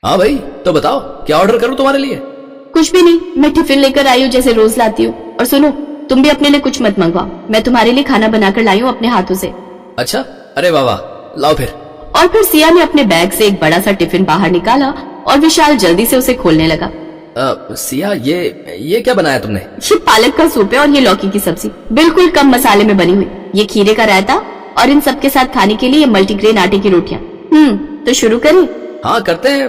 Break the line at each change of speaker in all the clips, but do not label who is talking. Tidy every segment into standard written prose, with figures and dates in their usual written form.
हाँ भाई, तो बताओ क्या ऑर्डर करूँ तुम्हारे लिए?
कुछ भी नहीं, मैं टिफिन लेकर आई हूँ जैसे रोज लाती हूँ। और सुनो, तुम भी अपने लिए कुछ मत मंगवाओ, मैं तुम्हारे लिए खाना बनाकर लाई हूँ अपने हाथों से।
अच्छा, अरे वाह वाह, लाओ फिर।
और फिर सिया ने अपने बैग से एक बड़ा सा टिफिन बाहर निकाला और विशाल जल्दी से उसे खोलने लगा।
सिया, ये क्या बनाया तुमने?
ये पालक का सूप है और ये लौकी की सब्जी, बिल्कुल कम मसाले में बनी हुई। ये खीरे का रायता और इन सब के साथ खाने के लिए मल्टीग्रेन आटे की रोटियां। तो शुरू करें?
हाँ करते हैं।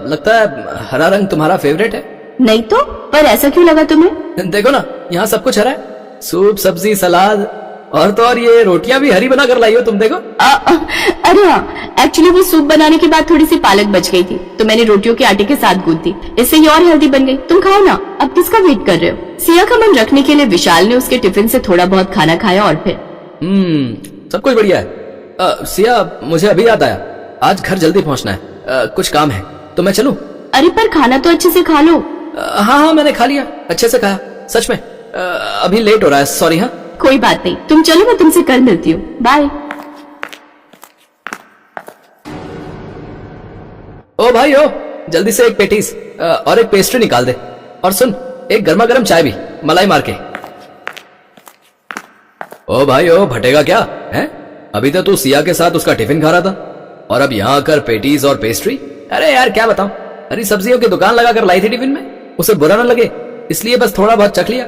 लगता है हरा रंग तुम्हारा फेवरेट है।
नहीं तो, पर ऐसा क्यों लगा तुम्हें?
देखो ना, यहाँ सब कुछ हरा है, सूप, सब्जी, सलाद और तो और ये रोटियां भी हरी बना कर लाई हो तुम, देखो।
अरे हाँ, एक्चुअली वो सूप बनाने के बाद थोड़ी सी पालक बच गई थी तो मैंने रोटियों के आटे के साथ गूंथ दी, इससे ये और हेल्दी बन गई। तुम खाओ ना, अब किसका वेट कर रहे हो? सिया का मन रखने के लिए विशाल ने उसके टिफिन से थोड़ा बहुत खाना खाया और फिर
सब कुछ बढ़िया है। सिया, मुझे अभी याद आया, आज घर जल्दी पहुँचना है, कुछ काम है, तो मैं चलूं?
अरे पर खाना तो अच्छे से खा लो।
हाँ, मैंने खा लिया, अच्छे से खाया, सच में। अभी लेट हो रहा है, सॉरी। हाँ
कोई बात नहीं, तुम चलो, मैं तुमसे कल मिलती हूँ, बाय।
ओ भाई ओ, जल्दी से एक पेटीज और एक पेस्ट्री निकाल दे, और सुन, एक गर्मा गर्म चाय भी, मलाई मार के। ओ भाई ओ, फटेगा क्या है? अभी तो तू सिया के साथ उसका टिफिन खा रहा था और अब यहाँ आकर पेटीज और पेस्ट्री। अरे यार क्या बताऊं, हरी सब्जियों की दुकान लगा कर लाई थी टिफिन में, उसे बुरा न लगे इसलिए बस थोड़ा बहुत चख लिया।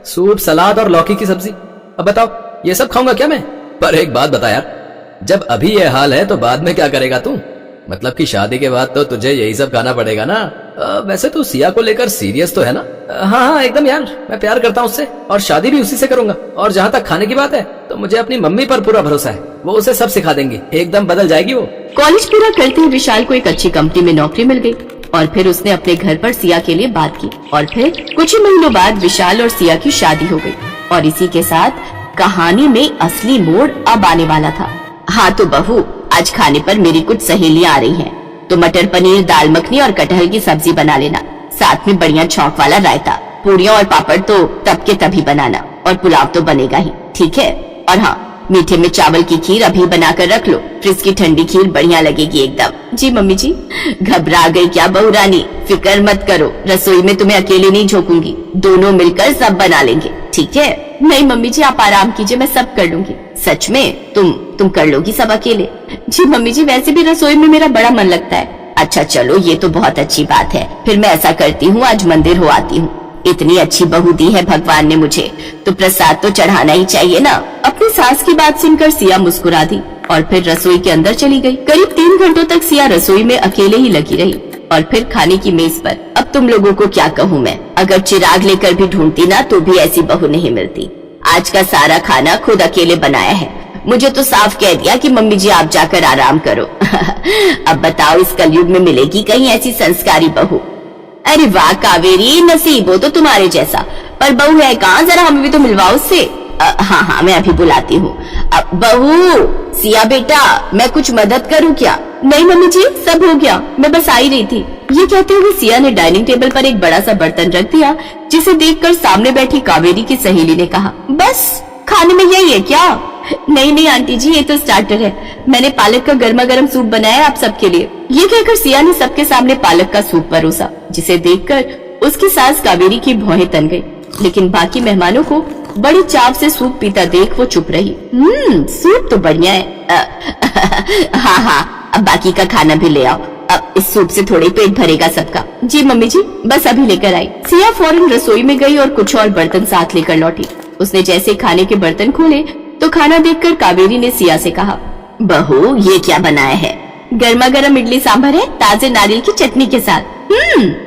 सूप, सलाद और लौकी की सब्जी। अब बताओ, ये सब खाऊंगा क्या मैं? पर एक बात बता यार, जब अभी ये हाल है तो बाद में क्या करेगा तू? मतलब कि शादी के बाद तो तुझे यही सब खाना पड़ेगा ना। वैसे तू सिया को लेकर सीरियस तो है ना? हाँ एकदम यार, मैं प्यार करता हूँ उससे और शादी भी उसी से करूंगा। और जहाँ तक खाने की बात है तो मुझे अपनी मम्मी पर पूरा भरोसा है, वो उसे सब सिखा देंगी, एकदम बदल जाएगी वो।
कॉलेज पूरा करते ही विशाल को एक अच्छी कंपनी में नौकरी मिल गई और फिर उसने अपने घर पर सिया के लिए बात की और फिर कुछ ही महीनों बाद विशाल और सिया की शादी हो गई। और इसी के साथ कहानी में असली मोड़ अब आने वाला था। हाँ तो बहू, आज खाने पर मेरी कुछ सहेलियां आ रही हैं, तो मटर पनीर, दाल मखनी और कटहल की सब्जी बना लेना, साथ में बढ़िया छौंक वाला रायता, पूरियां और पापड़ तो तब के तभी बनाना, और पुलाव तो बनेगा ही, ठीक है? और हाँ, मीठे में चावल की खीर अभी बनाकर रख लो, फ्रिज की ठंडी खीर बढ़िया लगेगी एकदम। जी मम्मी जी। घबरा गई क्या बहू रानी? फिक्र मत करो, रसोई में तुम्हें अकेले नहीं झोंकूंगी, दोनों मिलकर सब बना लेंगे, ठीक है? नहीं मम्मी जी, आप आराम कीजिए, मैं सब कर लूंगी। सच में? तुम कर लोगी सब अकेले? जी मम्मी जी, वैसे भी रसोई में मेरा बड़ा मन लगता है। अच्छा चलो, ये तो बहुत अच्छी बात है, फिर मैं ऐसा करती हूँ, आज मंदिर हो आती हूँ। इतनी अच्छी बहू दी है भगवान ने मुझे, तो प्रसाद तो चढ़ाना ही चाहिए ना। अपनी सास की बात सुनकर सिया मुस्कुरा दी और फिर रसोई के अंदर चली गई। करीब 3 घंटों तक सिया रसोई में अकेले ही लगी रही और फिर खाने की मेज पर। अब तुम लोगों को क्या कहूँ मैं, अगर चिराग लेकर भी ढूंढती ना तो भी ऐसी बहू नहीं मिलती। आज का सारा खाना खुद अकेले बनाया है, मुझे तो साफ कह दिया कि मम्मी जी आप जाकर आराम करो। अब बताओ, इस कलयुग में मिलेगी कहीं ऐसी संस्कारी बहू? अरे वाह कावेरी, नसीब हो तो तुम्हारे जैसा, पर बहू है कहाँ, जरा हमें भी तो मिलवाओ उससे। हाँ मैं अभी बुलाती हूँ। अब बहू, सिया बेटा, मैं कुछ मदद करूँ क्या? नहीं मम्मी जी, सब हो गया, मैं बस आई रही थी। ये कहते हुए सिया ने डाइनिंग टेबल पर एक बड़ा सा बर्तन रख दिया, जिसे देखकर सामने बैठी कावेरी की सहेली ने कहा, बस खाने में यही है क्या? नहीं आंटी जी, ये तो स्टार्टर है, मैंने पालक का गर्मा गर्म सूप बनाया है आप सबके लिए। ये कहकर सिया ने सबके सामने पालक का सूप परोसा, जिसे देखकर उसकी सास कावेरी की भौहें तन गई। लेकिन बाकी मेहमानों को बड़ी चाव से सूप पीता देख वो चुप रही। सूप तो बढ़िया है। हाँ, अब बाकी का खाना भी ले आओ, अब इस सूप से थोड़े पेट भरेगा सबका। जी मम्मी जी, बस अभी लेकर आई। सिया फौरन रसोई में गई और कुछ और बर्तन साथ लेकर लौटी। उसने जैसे खाने के बर्तन खोले तो खाना देखकर कावेरी ने सिया से कहा, बहू ये क्या बनाया है? गर्मा गर्म इडली सांभर है, ताजे नारियल की चटनी के साथ।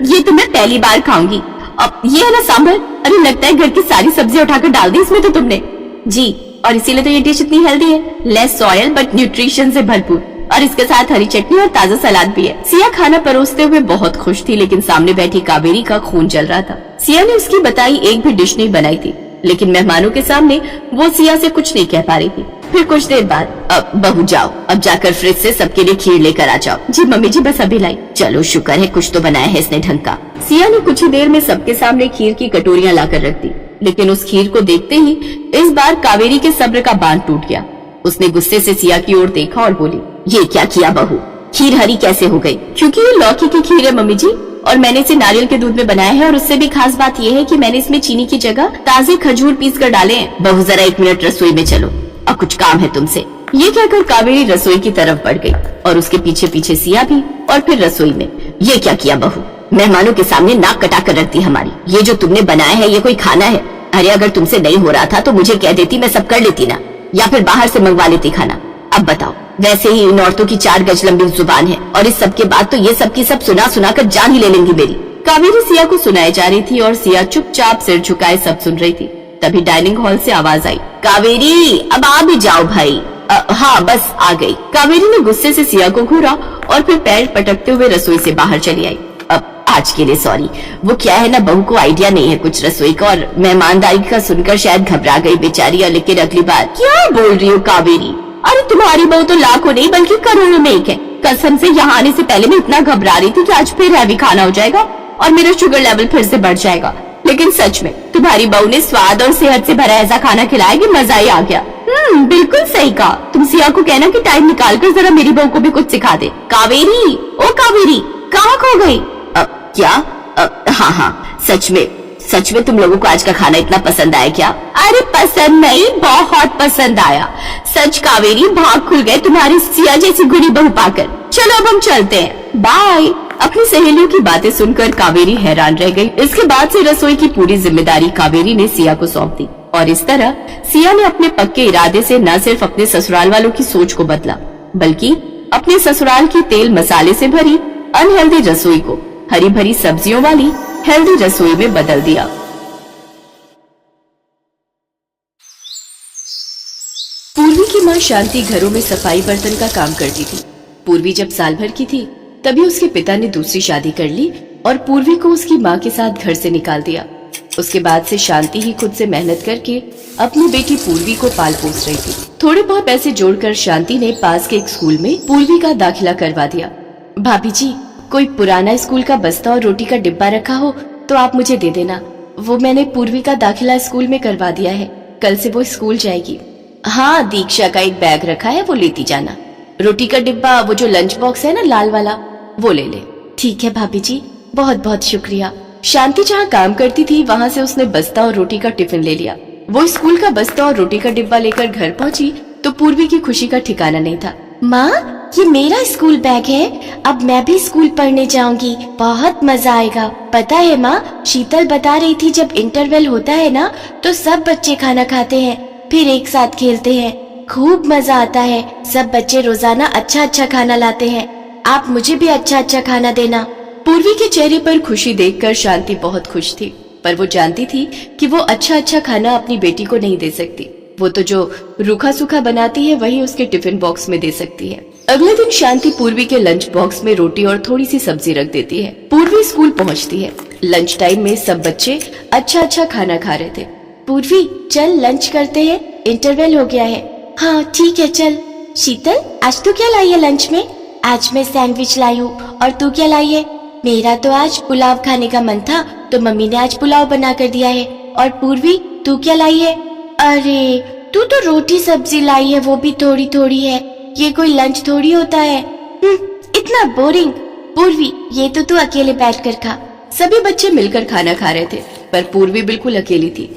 ये तो मैं पहली बार खाऊंगी। अब ये है ना सांभर? अरे लगता है घर की सारी सब्जियां उठाकर डाल दी इसमें तो तुमने। जी, और इसीलिए तो ये डिश इतनी हेल्दी है, लेस ऑयल बट न्यूट्रिशन से भरपूर, और इसके साथ हरी चटनी और ताजा सलाद भी है। सिया खाना परोसते हुए बहुत खुश थी, लेकिन सामने बैठी कावेरी का खून जल रहा था। सिया ने उसकी बताई एक भी डिश नहीं बनाई थी, लेकिन मेहमानों के सामने वो सिया से कुछ नहीं कह पा रही थी। फिर कुछ देर बाद, अब बहू जाओ, अब जाकर फ्रिज से सबके लिए खीर लेकर आ जाओ। जी मम्मी जी, बस अभी लाई। चलो शुक्र है, कुछ तो बनाया है इसने ढंग का। सिया ने कुछ ही देर में सबके सामने खीर की कटोरियां लाकर रख दी, लेकिन उस खीर को देखते ही इस बार कावेरी के सब्र का बांध टूट गया। उसने गुस्से से सिया की ओर देखा और बोली, ये क्या किया बहू? खीर हरी कैसे हो गई? क्योंकि ये लौकी की खीर है मम्मी जी, और मैंने इसे नारियल के दूध में बनाया है, और उससे भी खास बात यह है कि मैंने इसमें चीनी की जगह ताजे खजूर पीस कर डाले हैं। बहू जरा 1 मिनट रसोई में चलो, अब कुछ काम है तुमसे। ये कहकर कावेरी रसोई की तरफ बढ़ गई और उसके पीछे पीछे सिया भी, और फिर रसोई में। ये क्या किया बहू? मेहमानों के सामने नाक कटा कर रखती हमारी। ये जो तुमने बनाया है ये कोई खाना है? अरे अगर तुमसे नहीं हो रहा था तो मुझे कह देती, मैं सब कर लेती ना, या फिर बाहर से मंगवा लेती खाना। अब बताओ, वैसे ही इन औरतों की 4 गज लंबी जुबान है, और इस सब के बाद तो ये सब की सब सुना सुना कर जान ही ले लेंगी मेरी। कावेरी सिया को सुनाई जा रही थी और सिया चुपचाप सिर झुकाए सब सुन रही थी। तभी डाइनिंग हॉल से आवाज आई, कावेरी अब आ भी जाओ भाई। हाँ बस आ गई। कावेरी ने गुस्से से सिया को घूरा और फिर पैर पटकते हुए रसोई से बाहर चली आई। अब आज के लिए सॉरी, वो क्या है ना, बहू को आइडिया नहीं है कुछ रसोई का, और मेहमानदारी का सुनकर शायद घबरा गई बेचारी। लेकिन अगली बार क्या बोल रही हो कावेरी? अरे तुम्हारी बहू तो लाखों नहीं बल्कि करोड़ों में एक है। कसम से यहाँ आने से पहले मैं इतना घबरा रही थी कि आज फिर हैवी खाना हो जाएगा और मेरा शुगर लेवल फिर से बढ़ जाएगा। लेकिन सच में तुम्हारी बहू ने स्वाद और सेहत से भरा ऐसा खाना खिलाया कि मजा ही आ गया। बिल्कुल सही कहा। तुम सिया को कहना कि टाइम निकाल कर जरा मेरी बहू को भी कुछ सिखा दे। कावेरी, ओ कावेरी, कहाँ खो गई? क्या? हाँ, सच में तुम लोगों को आज का खाना इतना पसंद आया क्या? अरे पसंद नहीं, बहुत पसंद आया। सच कावेरी, भाग खुल गए तुम्हारी सिया जैसी गुणी बहू पाकर। चलो अब हम चलते हैं, बाय। अपनी सहेलियों की बातें सुनकर कावेरी हैरान रह गई। इसके बाद से रसोई की पूरी जिम्मेदारी कावेरी ने सिया को सौंप दी, और इस तरह सिया ने अपने पक्के इरादे से न सिर्फ अपने ससुराल वालों की सोच को बदला, बल्कि अपने ससुराल की तेल मसाले से भरी अनहेल्दी रसोई को हरी भरी सब्जियों वाली हेल्दी रसोई में बदल दिया। पूर्वी की माँ शांति घरों में सफाई बर्तन का काम करती थी। पूर्वी जब साल भर की थी तभी उसके पिता ने दूसरी शादी कर ली और पूर्वी को उसकी माँ के साथ घर से निकाल दिया। उसके बाद से शांति ही खुद से मेहनत करके अपनी बेटी पूर्वी को पाल पोस रही थी। थोड़े बहुत पैसे जोड़कर शांति ने पास के एक स्कूल में पूर्वी का दाखिला करवा दिया। भाभी जी, कोई पुराना स्कूल का बस्ता और रोटी का डिब्बा रखा हो तो आप मुझे दे देना। वो मैंने पूर्वी का दाखिला स्कूल में करवा दिया है, कल से वो स्कूल जाएगी। हाँ, दीक्षा का एक बैग रखा है, वो लेती जाना। रोटी का डिब्बा, वो जो लंच बॉक्स है ना लाल वाला, वो ले ले। ठीक है भाभी जी, बहुत बहुत शुक्रिया। शांति जहाँ काम करती थी वहाँ से उसने बस्ता और रोटी का टिफिन ले लिया। वो स्कूल का बस्ता और रोटी का डिब्बा लेकर घर पहुँची तो पूर्वी की खुशी का ठिकाना नहीं था। माँ, ये मेरा स्कूल बैग है, अब मैं भी स्कूल पढ़ने जाऊंगी, बहुत मजा आएगा। पता है माँ, शीतल बता रही थी जब इंटरवल होता है ना तो सब बच्चे खाना खाते हैं, फिर एक साथ खेलते हैं, खूब मजा आता है। सब बच्चे रोजाना अच्छा अच्छा खाना लाते हैं, आप मुझे भी अच्छा अच्छा खाना देना। पूर्वी के चेहरे पर खुशी देखकर शांति बहुत खुश थी, पर वो जानती थी कि वो अच्छा अच्छा खाना अपनी बेटी को नहीं दे सकती। वो तो जो रूखा सूखा बनाती है वही उसके टिफिन बॉक्स में दे सकती है। अगले दिन शांति पूर्वी के लंच बॉक्स में रोटी और थोड़ी सी सब्जी रख देती है। पूर्वी स्कूल पहुंचती है। लंच टाइम में सब बच्चे अच्छा अच्छा खाना खा रहे थे। पूर्वी, चल लंच करते हैं, इंटरवल हो गया है। हाँ ठीक है, चल। शीतल, आज तू क्या लाई है लंच में? आज मैं सैंडविच लाई हूँ, और तू क्या लाई है? मेरा तो आज पुलाव खाने का मन था तो मम्मी ने आज पुलाव बना कर दिया है। और पूर्वी, तू क्या लाई है? अरे तू तो रोटी सब्जी लाई है, वो भी थोड़ी थोड़ी है, ये कोई लंच थोड़ी होता है। इतना बोरिंग। पूर्वी, ये तो तू अकेले बैठ कर खा। सभी बच्चे मिलकर खाना खा रहे थे, पर पूर्वी बिल्कुल अकेली थी।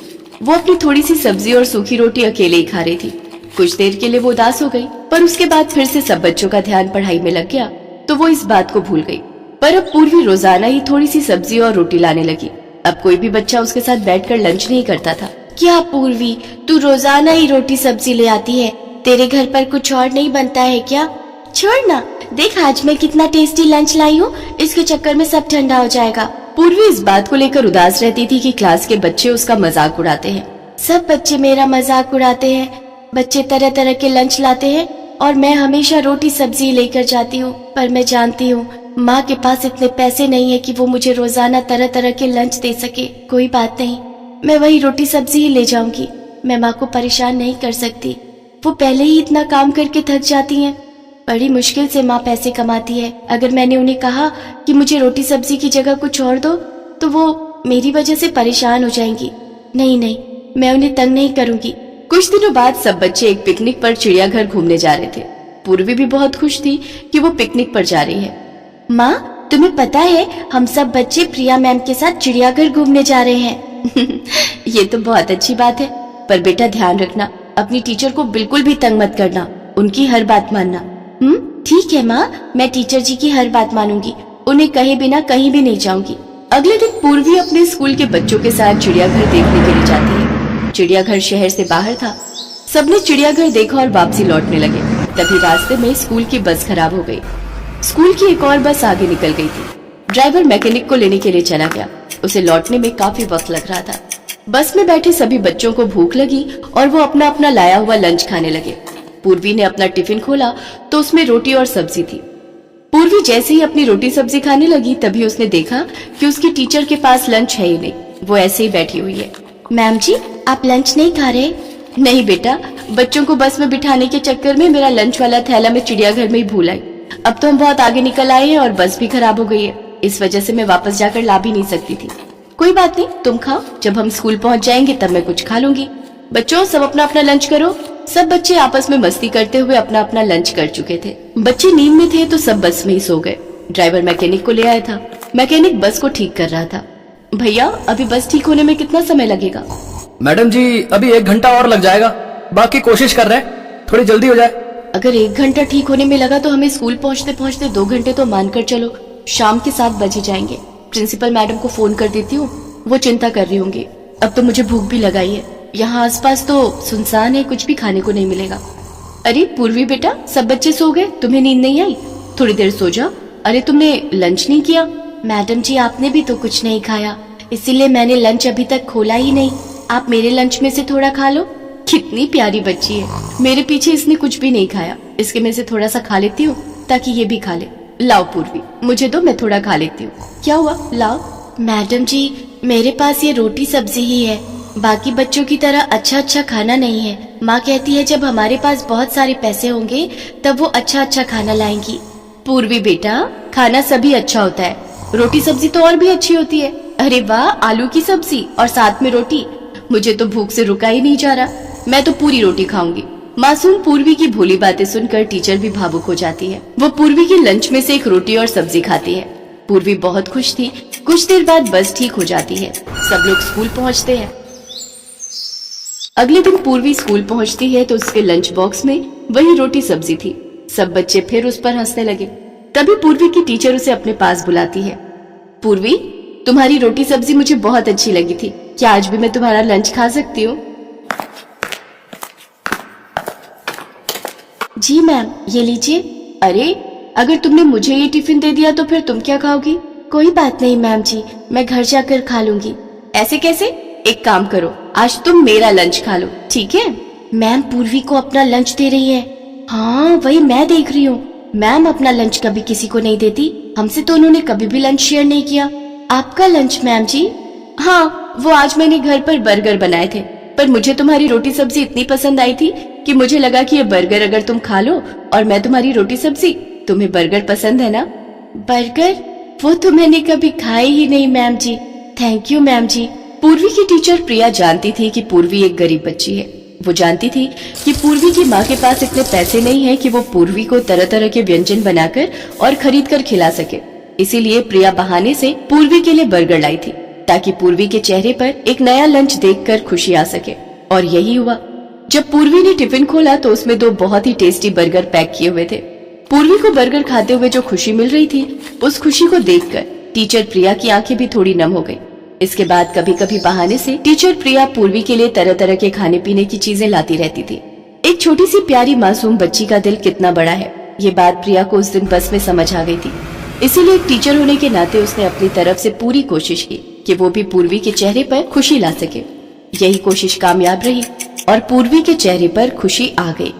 वो अपनी थोड़ी सी सब्जी और सूखी रोटी अकेले ही खा रही थी। कुछ देर के लिए वो उदास हो गई, पर उसके बाद फिर से सब बच्चों का ध्यान पढ़ाई में लग गया तो वो इस बात को भूल गई। पर अब पूर्वी रोजाना ही थोड़ी सी सब्जी और रोटी लाने लगी। अब कोई भी बच्चा उसके साथ बैठकर लंच नहीं करता था। क्या पूर्वी, तू रोजाना ही रोटी सब्जी ले आती है, तेरे घर पर कुछ और नहीं बनता है क्या? छोड़ ना, देख आज मैं कितना टेस्टी लंच लाई हूँ, इसके चक्कर में सब ठंडा हो जाएगा। पूर्वी इस बात को लेकर उदास रहती थी कि क्लास के बच्चे उसका मजाक उड़ाते हैं। सब बच्चे मेरा मजाक उड़ाते हैं, बच्चे तरह तरह के लंच लाते हैं और मैं हमेशा रोटी सब्जी लेकर जाती हूँ। पर मैं जानती हूँ माँ के पास इतने पैसे नहीं है कि वो मुझे रोजाना तरह तरह के लंच दे सके। कोई बात नहीं, मैं वही रोटी सब्जी ही ले जाऊंगी। मैं माँ को परेशान नहीं कर सकती, वो पहले ही इतना काम करके थक जाती हैं। बड़ी मुश्किल से माँ पैसे कमाती है। अगर मैंने उन्हें कहा कि मुझे रोटी सब्जी की जगह कुछ और दो तो वो मेरी वजह से परेशान हो जाएंगी। नहीं नहीं, मैं उन्हें तंग नहीं करूंगी। कुछ दिनों बाद सब बच्चे एक पिकनिक पर चिड़ियाघर घूमने जा रहे थे। पूर्वी भी बहुत खुश थी कि वो पिकनिक पर जा रही है।
माँ, तुम्हें पता है हम सब बच्चे प्रिया मैम के साथ चिड़ियाघर घूमने जा रहे हैं।
ये तो बहुत अच्छी बात है, पर बेटा ध्यान रखना, अपनी टीचर को बिल्कुल भी तंग मत करना, उनकी हर बात मानना।
ठीक है माँ, मैं टीचर जी की हर बात मानूंगी, उन्हें कहे बिना कहीं भी नहीं जाऊंगी।
अगले दिन पूर्वी अपने स्कूल के बच्चों के साथ चिड़ियाघर देखने के लिए जाती है। चिड़ियाघर शहर से बाहर था। सबने चिड़ियाघर देखा और वापसी लौटने लगे। तभी रास्ते में स्कूल की बस खराब हो गई। स्कूल की एक और बस आगे निकल गई थी। ड्राइवर मैकेनिक को लेने के लिए चला गया। उसे लौटने में काफी वक्त लग रहा था। बस में बैठे सभी बच्चों को भूख लगी और वो अपना अपना लाया हुआ लंच खाने लगे। पूर्वी ने अपना टिफिन खोला तो उसमें रोटी और सब्जी थी। पूर्वी जैसे ही अपनी रोटी सब्जी खाने लगी तभी उसने देखा कि उसकी टीचर के पास लंच है ही नहीं, वो ऐसे ही बैठी हुई है।
मैम जी, आप लंच नहीं खा रहे?
नहीं बेटा, बच्चों को बस में बिठाने के चक्कर में मेरा लंच वाला थैला मैं चिड़ियाघर में ही भूल आई। अब तो हम बहुत आगे निकल आए हैं और बस भी खराब हो गई है, इस वजह से मैं वापस जाकर ला भी नहीं सकती थी। कोई बात नहीं, तुम खाओ, जब हम स्कूल पहुंच जाएंगे तब मैं कुछ खा लूंगी। बच्चों, सब अपना अपना लंच करो। सब बच्चे आपस में मस्ती करते हुए अपना अपना लंच कर चुके थे। बच्चे नींद में थे तो सब बस में ही सो गए। ड्राइवर मैकेनिक को ले आया था। मैकेनिक बस को ठीक कर रहा था। भैया, अभी बस ठीक होने में कितना समय लगेगा?
मैडम जी, अभी 1 घंटा और लग जाएगा, बाकी कोशिश कर रहे हैं थोड़ी जल्दी हो जाए।
अगर 1 घंटा ठीक होने में लगा तो हमें स्कूल पहुंचते पहुंचते 2 घंटे तो मानकर चलो, शाम के 7 बजे जाएंगे। प्रिंसिपल मैडम को फोन कर देती हूँ, वो चिंता कर रही होंगी। अब तो मुझे भूख भी लगाई है, यहाँ आसपास तो सुनसान है, कुछ भी खाने को नहीं मिलेगा। अरे पूर्वी बेटा, सब बच्चे सो गए, तुम्हें नींद नहीं आई? थोड़ी देर सो जाओ। अरे तुमने लंच नहीं किया?
मैडम जी, आपने भी तो कुछ नहीं खाया, इसीलिए मैंने लंच अभी तक खोला ही नहीं। आप मेरे लंच में से थोड़ा खा लो।
कितनी प्यारी बच्ची है, मेरे पीछे इसने कुछ भी नहीं खाया, इसके में से थोड़ा सा खा लेती हूँ ताकि ये भी खा ले। लाओ पूर्वी, मुझे दो, मैं थोड़ा खा लेती हूँ। क्या हुआ, लाओ।
मैडम जी, मेरे पास ये रोटी सब्जी ही है, बाकी बच्चों की तरह अच्छा अच्छा खाना नहीं है। माँ कहती है जब हमारे पास बहुत सारे पैसे होंगे तब वो अच्छा अच्छा खाना लाएंगी।
पूर्वी बेटा, खाना सभी अच्छा होता है, रोटी सब्जी तो और भी अच्छी होती है। अरे वाह, आलू की सब्जी और साथ में रोटी, मुझे तो भूख से रुका ही नहीं जा रहा, मैं तो पूरी रोटी खाऊंगी। मासूम पूर्वी की भोली बातें सुनकर टीचर भी भावुक हो जाती है। वो पूर्वी के लंच में से एक रोटी और सब्जी खाती है। पूर्वी बहुत खुश थी। कुछ देर बाद बस ठीक हो जाती है, सब लोग स्कूल पहुंचते हैं। अगले दिन पूर्वी स्कूल पहुंचती है तो उसके लंच बॉक्स में वही रोटी सब्जी थी। सब बच्चे फिर उस पर हंसने लगे। तभी पूर्वी की टीचर उसे अपने पास बुलाती है। पूर्वी, तुम्हारी रोटी सब्जी मुझे बहुत अच्छी लगी थी, क्या आज भी मैं तुम्हारा लंच खा सकती हूँ?
जी मैम, ये लीजिए।
अरे, अगर तुमने मुझे ये टिफिन दे दिया तो फिर तुम क्या खाओगी?
कोई बात नहीं मैम जी, मैं घर जाकर खा लूंगी।
ऐसे कैसे? एक काम करो, आज तुम मेरा लंच खा लो, ठीक है?
मैम पूर्वी को अपना लंच दे रही है। हाँ, वही मैं देख रही हूँ। मैम अपना लंच कभी किसी को नहीं देती, हमसे तो उन्होंने कभी भी लंच शेयर नहीं किया। आपका लंच मैम जी?
हाँ, वो आज मैंने घर पर बर्गर बनाए थे, पर मुझे तुम्हारी रोटी सब्जी इतनी पसंद आई थी कि मुझे लगा कि ये बर्गर अगर तुम खा लो और मैं तुम्हारी रोटी सब्जी। तुम्हें बर्गर पसंद है ना?
बर्गर? वो तो मैंने कभी खाए ही नहीं ma'am ji. Thank you ma'am ji.
Purvi की टीचर प्रिया जानती थी कि पूर्वी एक गरीब बच्ची है। वो जानती थी कि पूर्वी की माँ के पास इतने पैसे नहीं है कि वो पूर्वी को तरह तरह के व्यंजन बनाकर और खरीद कर खिला सके। इसीलिए प्रिया बहाने से पूर्वी के लिए बर्गर लाई थी ताकि पूर्वी के चेहरे पर एक नया लंच देखकर खुशी आ सके। और यही हुआ। जब पूर्वी ने टिफिन खोला तो उसमें 2 बहुत ही टेस्टी बर्गर पैक किए हुए थे। पूर्वी को बर्गर खाते हुए जो खुशी मिल रही थी, उस खुशी को देखकर टीचर प्रिया की आंखें भी थोड़ी नम हो गई। इसके बाद कभी कभी बहाने से टीचर प्रिया पूर्वी के लिए तरह तरह के खाने पीने की चीजें लाती रहती थी। एक छोटी सी प्यारी मासूम बच्ची का दिल कितना बड़ा है, ये बात प्रिया को उस दिन बस में समझ आ गई थी। इसीलिए एक टीचर होने के नाते उसने अपनी तरफ से पूरी कोशिश की कि वो भी पूर्वी के चेहरे पर खुशी ला सके। यही कोशिश कामयाब रही और पूर्वी के चेहरे पर खुशी आ गई।